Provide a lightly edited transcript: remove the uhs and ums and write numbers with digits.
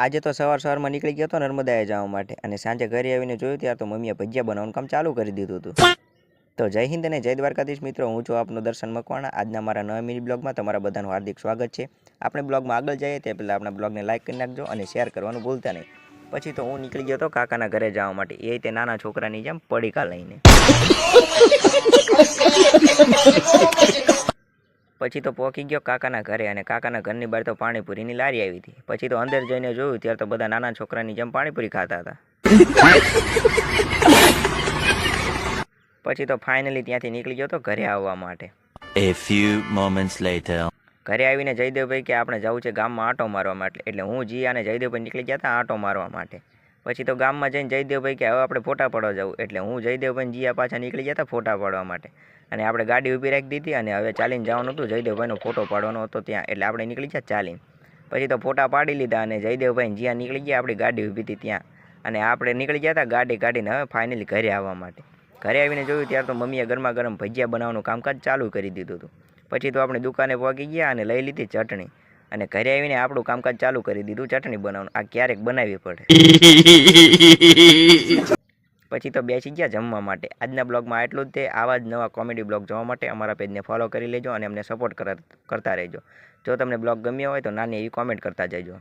આજે તો સવારમાં નીકળી ગયો હતો નર્મદાએ જવા માટે અને સાંજે ઘરે આવીને જોયું ત્યારે તો મમ્મીએ ભજીયા બનાવવાનું કામ ચાલુ કરી દીધું હતું. તો જય હિન્દ અને જય દ્વારકાધીશ મિત્રો, હું છું આપનો દર્શન મકવાણા. આજના મારા નવા મિની બ્લોગમાં તમારા બધાનું હાર્દિક સ્વાગત છે. આપણે બ્લોગમાં આગળ જઈએ તે પહેલાં આપણા બ્લોગને લાઇક કરી નાખજો અને શેર કરવાનું ભૂલતા નહીં. પછી તો હું નીકળી ગયો હતો કાકાના ઘરે જવા માટે, એ તે નાના છોકરાની જેમ પડીકા લઈને. પછી તો પહોંચી ગયો કાકાના ઘરે અને કાકાના ઘરની બહાર તો પાણીપુરીની લારી આવી હતી. પછી તો અંદર જઈને જોયું ત્યારે તો બધા નાના છોકરાની જેમ પાણીપુરી ખાતા હતા. પછી તો ફાઇનલી ત્યાંથી નીકળી ગયો તો ઘરે આવવા માટે. A few moments later. ઘરે આવીને જયદેવભાઈ કે આપણે જવું છે ગામમાં આંટો મારવા માટે, એટલે હું જી અને જયદેવભાઈ નીકળી ગયા હતા આંટો મારવા માટે. પછી તો ગામમાં જઈને જયદેવભાઈ કે હવે આપણે ફોટા પાડવા જવું, એટલે હું જયદેવભાઈ જીયા પાછા નીકળી ગયા હતા ફોટા પાડવા માટે. અને આપણે ગાડી ઊભી રાખી દીધી અને હવે ચાલીને જવાનું હતું, જયદેવભાઈનો ફોટો પાડવાનો હતો ત્યાં, એટલે આપણે નીકળી ગયા ચાલીને. પછી તો ફોટા પાડી લીધા અને જયદેવભાઈ જીયા નીકળી ગયા, આપણી ગાડી ઊભી હતી ત્યાં, અને આપણે નીકળી ગયા હતા ગાડી કાઢીને હવે ફાઇનલી ઘરે આવવા માટે. ઘરે આવીને જોયું ત્યારે તો મમ્મીએ ગરમા ગરમ ભજીયા બનાવવાનું કામકાજ ચાલુ કરી દીધું હતું. પછી તો આપણે દુકાને પહોંચી ગયા અને લઈ લીધી ચટણી, અને ઘરે આવીને આપણું કામકાજ ચાલુ કરી દીધું ચટણી બનાવવાનું. આ ક્યારેક બનાવવી પડે. પછી તો બેસી ગયા જમવા માટે. આજના બ્લોગમાં એટલું જ તે. આવા જ નવા કોમેડી બ્લોગ જોવા માટે અમારા પેજને ફોલો કરી લેજો અને અમને સપોર્ટ કરતા રહેજો. જો તમને બ્લોગ ગમ્યો હોય તો નાની એવી કોમેન્ટ કરતા જજો.